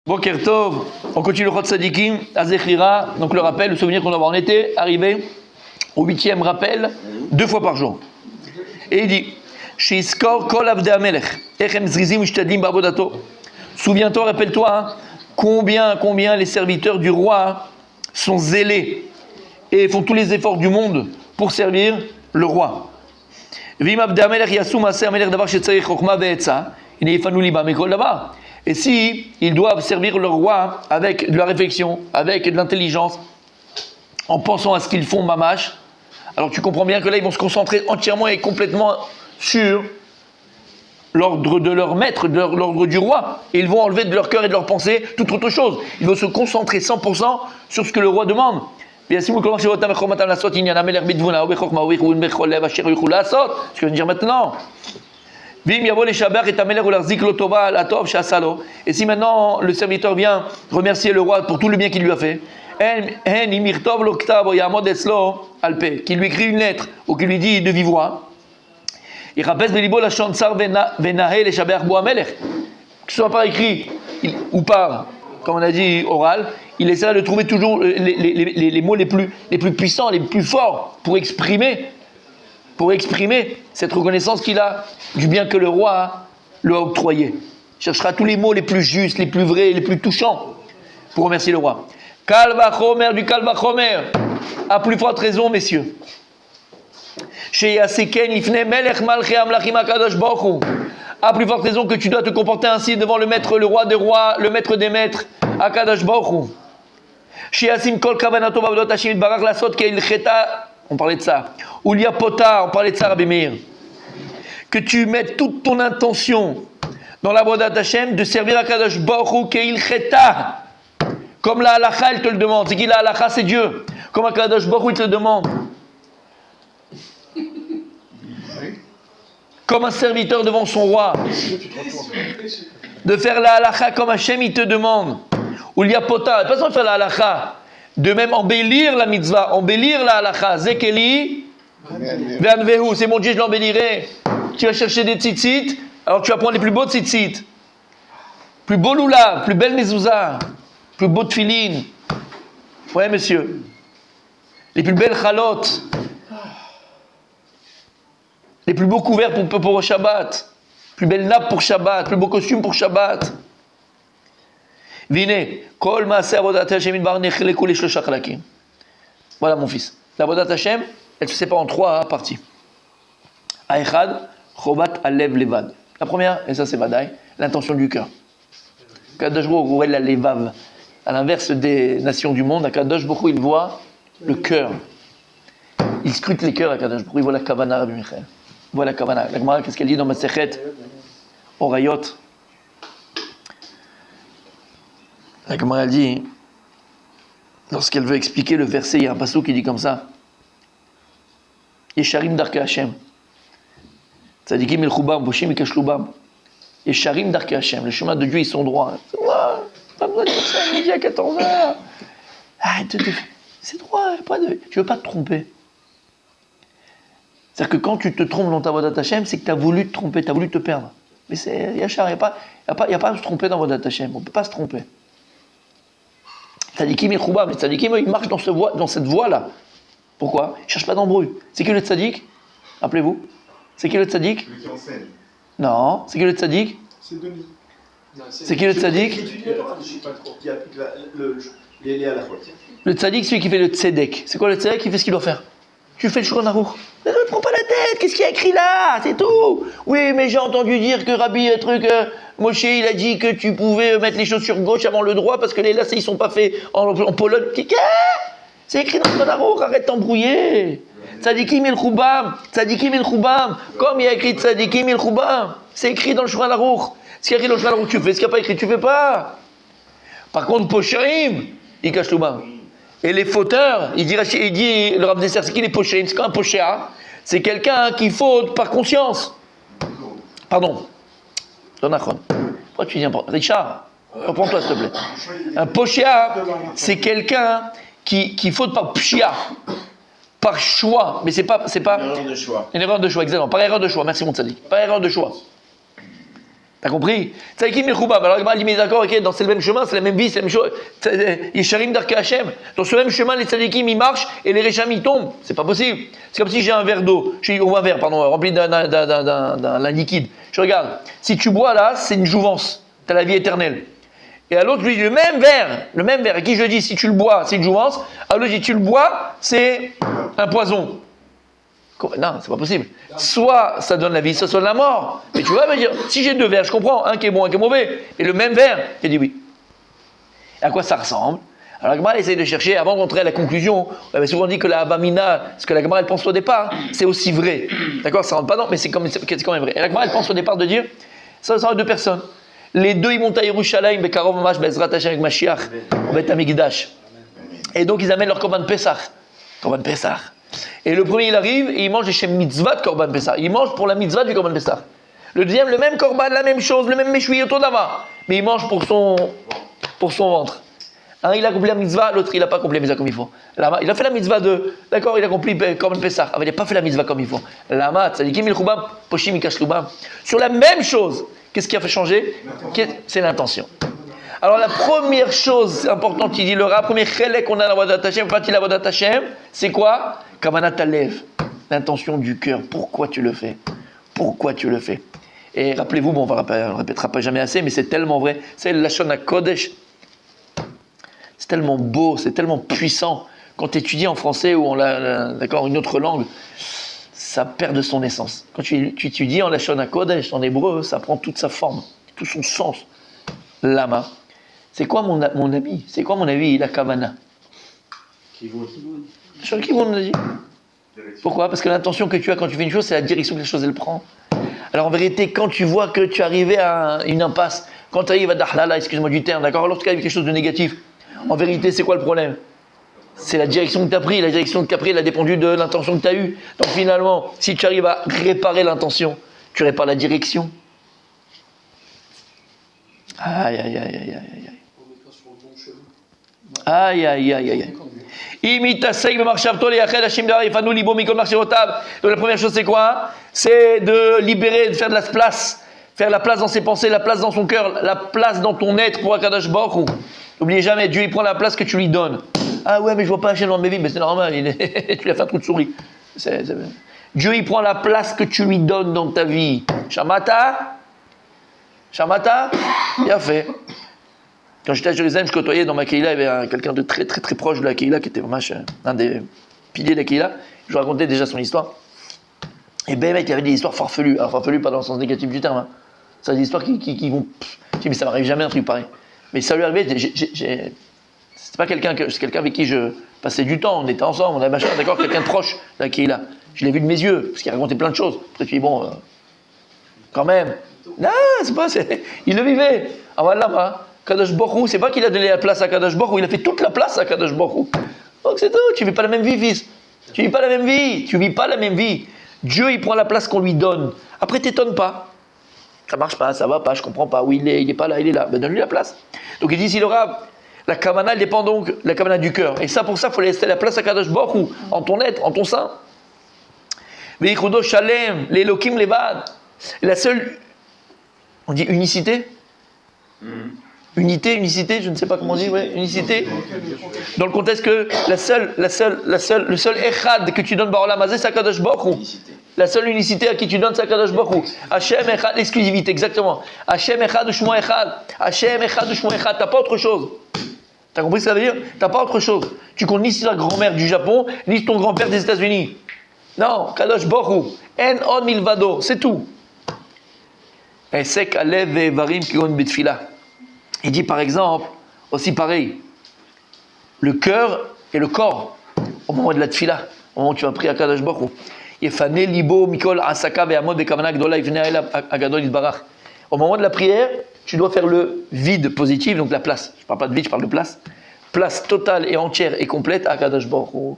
Boker Tov, on continue le Chot Sadikim, Azechira, donc le rappel, le souvenir qu'on doit avoir. On était arrivé au 8e rappel, 2 fois par jour. Et il dit, Shiskor kol avdei hamelech, echem zrizim ushtadim ba'avodato. Souviens-toi, rappelle-toi, hein, combien les serviteurs du roi sont zélés et font tous les efforts du monde pour servir le roi. Vim avdei hamelech yasu ma'aseh hamelech davar shetzarich chokhma ve'etza, hine yifanu libam mikol davar. Et si ils doivent servir le roi avec de la réflexion, avec de l'intelligence, en pensant à ce qu'ils font mamash, alors tu comprends bien que là ils vont se concentrer entièrement et complètement sur l'ordre de leur maître, de l'ordre du roi, et ils vont enlever de leur cœur et de leur pensée toute autre chose. Ils vont se concentrer 100% sur ce que le roi demande. Ce que je viens de dire maintenant. Et si maintenant le serviteur vient remercier le roi pour tout le bien qu'il lui a fait, qu'il lui écrit une lettre ou qu'il lui dit de vive voix, que ce soit par écrit ou par, comme on a dit, oral, il essaiera de trouver toujours les mots les plus puissants, les plus forts pour exprimer cette reconnaissance qu'il a du bien que le roi lui a octroyé. Il cherchera tous les mots les plus justes, les plus vrais, les plus touchants pour remercier le roi. Kal vachomer du kal vachomer. À plus forte raison, messieurs. À plus forte raison que tu dois te comporter ainsi devant le maître, le roi des rois, le maître des maîtres, Akadosh Baruch Hu. On parlait de ça. Oulia Pota, on parlait de ça, Rabbi Meir. Que tu mettes toute ton intention dans la voie d'Hachem de servir à Kadosh Baruch Hu Keil Cheta. Comme la halakha, elle te le demande. C'est qui la halakha, c'est Dieu. Comme à Kadosh Baruch Hu, il te le demande. Comme un serviteur devant son roi. De faire la halakha comme Hachem, il te demande. Oulia Pota, pas seulement faire la halakha. De même embellir la mitzvah, embellir la halakha. Zekeli, Ve'anvehu, c'est mon Dieu, je l'embellirai. Tu vas chercher des tzitzit, alors tu vas prendre les plus beaux tzitzit. Plus beau lulav, plus belle mezouza, plus beau tfilin. Ouais, monsieur. Les plus belles chalot. Les plus beaux couverts pour Shabbat. Plus belle nappe pour Shabbat, plus beau costume pour Shabbat. Vine, kol maaseh avodat Hashem idbar nechleku leshlosha chalakim. Voilà mon fils. L'avodat Hashem, elle se sépare en 3 parties. Aechad, chovat alev levad. La première, et ça c'est Vadaï, l'intention du cœur. Kadosh Baruch Hu la levav. À l'inverse des nations du monde, à Kadosh Baruch Hu, il voit le cœur. Il scrute les cœurs à Kadosh Baruch Hu, il voit la kavana, Rabbi Michael. Il voit la kavana. La Gemara, qu'est-ce qu'elle dit dans Masechet Orayot? La Gemara, elle dit, lorsqu'elle veut expliquer le verset, il y a un passage qui dit comme ça. Yesharim darke Hashem. Tzadikim el chubam, boshim ikash lubam. Yesharim darke Hashem. Les chemins de Dieu, ils sont droits. C'est droit. Pas besoin de dire ça à midi à 14h. C'est droit. Tu veux pas te tromper. C'est-à-dire que quand tu te trompes dans ta voie d'Hachem, c'est que tu as voulu te tromper, tu as voulu te perdre. Mais c'est Yachar, il n'y a pas à se tromper dans voie d'Hachem. On ne peut pas se tromper. Tzadikim et Choubam, les tzadikim, ils marchent dans cette voie-là. Pourquoi? Ils ne cherchent pas d'embrouille. C'est qui le tzadik? Rappelez-vous. C'est qui le tzadik? Celui qui enseigne. Non. C'est qui le tzadik? C'est Denis. C'est qui le tzadik? Qui applique les halakhot. Le tzadik, celui qui fait le tzedek. C'est quoi le tzedek? Il fait ce qu'il doit faire. Tu fais le Shulchan Aruch. Ne te prends pas la tête, qu'est-ce qu'il y a écrit là? C'est tout. Oui, mais j'ai entendu dire que Rabbi Moshe, il a dit que tu pouvais mettre les chaussures gauche avant le droit parce que les lacets, ils sont pas faits en Pologne. Qu'est-ce? C'est écrit dans le Shulchan Aruch, arrête d'embrouiller. Tzadikim il Choubam, Tzadikim il Choubam. Comme il y a écrit Tzadikim il Choubam, c'est écrit dans le Shulchan Aruch. Ce qui est écrit dans le Shulchan Aruch, tu fais. Ce qui n'est pas écrit, tu fais pas. Par contre, Poshaim, il cache Choubam. Et les fauteurs, il dit le Rav Desser, c'est qui les Poshaim? C'est quoi un Poshéa? C'est quelqu'un qui faute par conscience. Pardon. Donachon. Pourquoi tu dis n'importe? Richard, reprends-toi s'il te plaît. Un Poshéa, c'est quelqu'un qui faute par pshia. Par choix, mais c'est pas Une erreur de choix. Une erreur de choix, exactement. Par erreur de choix, merci mon tzadik. Par erreur de choix. T'as compris? Tzadikim Mechoubab. Alors, il dit, d'accord, ok, c'est le même chemin, c'est la même vie, c'est la même chose. Yesharim Darke Hashem. Dans ce même chemin, les tzadikim, ils marchent et les récham, ils tombent. C'est pas possible. C'est comme si j'ai un verre d'eau, un verre, pardon, rempli d'un liquide. Je regarde. Si tu bois là, c'est une jouvence. T'as la vie éternelle. Et à l'autre, je lui dis, le même verre, à qui je dis, si tu le bois, c'est une jouvence. À l'autre, je dis, tu le bois, c'est un poison. Non, c'est pas possible. Soit ça donne la vie, soit ça donne la mort. Mais tu vas me dire, si j'ai deux verres, je comprends, un qui est bon, un qui est mauvais, et le même verre, j'ai dit oui. Et à quoi ça ressemble? Alors la Gemara essaye de chercher, avant d'entrer à la conclusion, on avait souvent dit que la Abamina, ce que la Gemara elle pense au départ, c'est aussi vrai. D'accord, ça rentre pas non, mais c'est quand même vrai. Et la Gemara elle pense au départ de dire, ça ressemble à deux personnes. Les deux ils montent à Yerushalayim, Bekarov Mamash, Bezrat Hashem avec Mashiach, au Bet Hamikdash. Et donc ils amènent leur Korban Pesach. Korban Pesach. Et le premier il arrive et il mange chez mitzvah de Korban Pesach. Il mange pour la mitzvah du Korban Pesach. Le deuxième, le même Korban, la même chose, le même méchoui autour d'ava. Mais il mange pour son ventre. Un il a accompli la mitzvah, l'autre il n'a pas accompli la mitzvah comme il faut. Lama, il a fait la mitzvah d'accord, il a accompli Korban Pesach. Mais il n'a pas fait la mitzvah comme il faut. Lama, tzadikim milchubam, poshim ikashlubam. Sur la même chose, qu'est-ce qui a fait changer? C'est l'intention. Alors la première chose importante, il dit le Rav, premier chélek qu'on a dans la Avodat Hashem, partie de la Avodat Hashem, c'est quoi? Kavanat Halev, l'intention du cœur. Pourquoi tu le fais? Pourquoi tu le fais? Et rappelez-vous, bon, on ne répétera pas jamais assez, mais c'est tellement vrai. C'est le Lashon HaKodesh. C'est tellement beau, c'est tellement puissant. Quand tu étudies en français ou d'accord, une autre langue, ça perd de son essence. Quand tu étudies en Lashon HaKodesh, en hébreu, ça prend toute sa forme, tout son sens. Lama. C'est quoi mon ami? C'est quoi mon avis? La kavana. Sur le kivon, on a dit. Pourquoi? Parce que l'intention que tu as quand tu fais une chose, c'est la direction que la chose elle prend. Alors en vérité, quand tu vois que tu es arrivé à une impasse, quand tu arrives à Dahlala, excuse-moi du terme, d'accord, lorsqu'il y a quelque chose de négatif, en vérité, c'est quoi le problème? C'est la direction que tu as pris. La direction que tu as pris, elle a dépendu de l'intention que tu as eue. Donc finalement, si tu arrives à réparer l'intention, tu répares la direction. Aïe, aïe, aïe, aïe, aïe, aïe. Aïe, aïe, aïe, aïe. Donc la première chose c'est quoi? C'est de libérer, de faire de la place. Faire la place dans ses pensées, la place dans son cœur, la place dans ton être pour Akadosh Baruch Hu. N'oubliez jamais, Dieu il prend la place que tu lui donnes. Ah ouais, mais je vois pas Hachem dans mes vies, mais c'est normal, tu lui as fait un trou de souris. Dieu il prend la place que tu lui donnes dans ta vie. Shamata, il a fait. Quand j'étais à Jérusalem, je côtoyais dans ma Keïla, il y avait quelqu'un de très très très proche de la Keïla, qui était vraiment un des piliers de la Keïla. Je vous racontais déjà son histoire. Et ben mec, il y avait des histoires farfelues. Alors farfelues pas dans le sens négatif du terme. Hein. C'est des histoires qui vont... Je dis, mais ça m'arrive jamais un truc pareil. Mais ça lui arrivait, c'est pas quelqu'un avec qui je passais du temps, on était ensemble, on avait machin, d'accord, quelqu'un de proche de la Keïla. Je l'ai vu de mes yeux, parce qu'il racontait plein de choses. Après tu dis, bon, quand même. Non, il le vivait. Ah voilà, Kadosh Baruch Hu, c'est pas qu'il a donné la place à Kadosh Baruch Hu, il a fait toute la place à Kadosh Baruch Hu. Donc c'est tout, tu vis pas la même vie, fils. Tu vis pas la même vie. Dieu, il prend la place qu'on lui donne. Après, t'étonnes pas. Ça marche pas, ça va pas, je comprends pas. Oui, il est pas là, il est là. Ben donne-lui la place. Donc il dit, s'il aura la kavana, elle dépend donc de la kavana du cœur. Et ça, pour ça, il faut laisser la place à Kadosh Baruch Hu, en ton être, en ton sein. Veichudo Shalem, l'Elokim Levad. La seule, on dit unicité. Unicité, je ne sais pas comment on dit, ouais, unicité. Dans le contexte que le seul echad que tu donnes Ba'olam Hazeh, c'est Akadosh Baruch Hu. La seule unicité à qui tu donnes, c'est Akadosh Baruch Hu. Hashem echad, l'exclusivité, exactement. Hashem echad u'shmo echad. Hashem echad u'shmo echad. T'as pas autre chose. T'as compris ce que ça veut dire? T'as pas autre chose. Tu comptes ni la grand-mère du Japon, ni ton grand-père des États-Unis. Non, Kadosh Baruch Hu. En on milvado, c'est tout. Esek alev ve'evarim kigon betfila. Il dit par exemple, aussi pareil, le cœur et le corps, au moment de la tfila, au moment où tu as pris Akadosh Baruch Hu. Yefane libo mikol asaka ve'amod be'kavana gdola yifnei ha'el agadol yitbarach. Au moment de la prière, tu dois faire le vide positif, donc la place. Je ne parle pas de vide, je parle de place. Place totale et entière et complète à Akadosh Baruch Hu.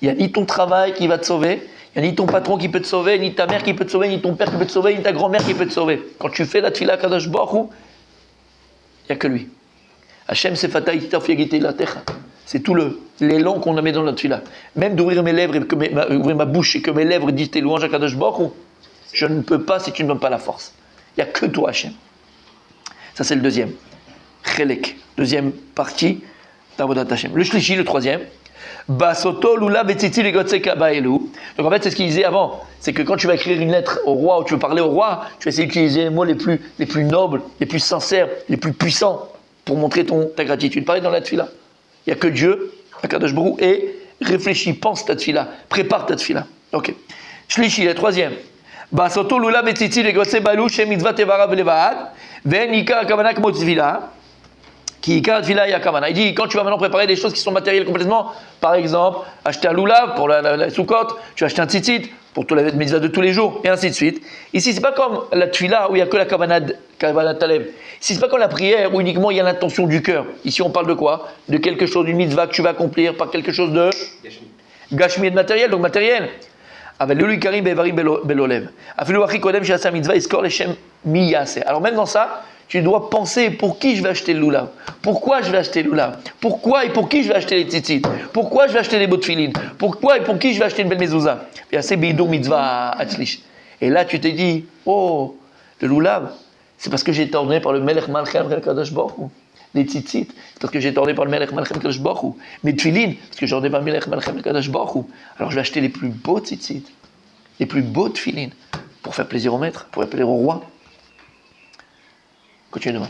Il n'y a ni ton travail qui va te sauver, il n'y a ni ton patron qui peut te sauver, ni ta mère qui peut te sauver, ni ton père qui peut te sauver, ni ta grand-mère qui peut te sauver. Quand tu fais la tfila Akadosh Baruch Hu, il n'y a que lui. Hachem sefata itaf yagite la techa. C'est tout l'élan qu'on a mis dans la tfila. Même d'ouvrir mes lèvres, ouvrir ma bouche et que mes lèvres disent tes louanges à Kadosh Baruch Hu, je ne peux pas si tu ne me donnes pas la force. Il n'y a que toi, Hachem. Ça, c'est le deuxième. Chelek, deuxième partie d'Avodat Hashem. Le shlishi, le troisième. Basoto lula betiti legotseka baelu. Donc en fait, c'est ce qu'il disait avant. C'est que quand tu vas écrire une lettre au roi ou tu veux parler au roi, tu vas essayer d'utiliser les mots les plus nobles, les plus sincères, les plus puissants pour montrer ta gratitude. Pareil dans la tefila. Il n'y a que Dieu, Akadosh Baruch Hu, et réfléchis, pense ta tefila, prépare ta tefila. Ok. Shlishi, le troisième. Basoto lula betiti legotseka baelu shem mitzvah tevara velevaad ven ikar kavanak mo tefila. Il dit, quand tu vas maintenant préparer des choses qui sont matérielles complètement, par exemple, acheter un loulav pour la soukot, tu vas acheter un tzitzit pour tout la mitzvah de tous les jours, et ainsi de suite. Ici, c'est pas comme la tefila où il n'y a que la kavanat talev. Ici, c'est pas comme la prière où uniquement il y a l'intention du cœur. Ici, on parle de quoi? De quelque chose, d'une mitzvah que tu vas accomplir, par quelque chose de gashmi et de matériel, donc matériel. Alors même dans ça, tu dois penser pour qui je vais acheter le loulav, pourquoi je vais acheter le loulav, pourquoi et pour qui je vais acheter les tzitzit, pourquoi je vais acheter les botfilines, pourquoi et pour qui je vais acheter une belle mezouza. Et là tu te dis, oh, le loulav, c'est parce que j'ai été ordonné par le Melech Malchem Kadosh Baruch Hu. Les tzitzit, c'est parce que j'ai été ordonné par le Melech Malchem Kadosh Baruch Hu. Mais tefilin, parce que j'ai ordonné par le Melech Malchem Kadosh Baruch Hu. Alors je vais acheter les plus beaux tzitzit, les plus beaux tefilin, pour faire plaisir au maître, pour faire plaisir au roi. Continue demain.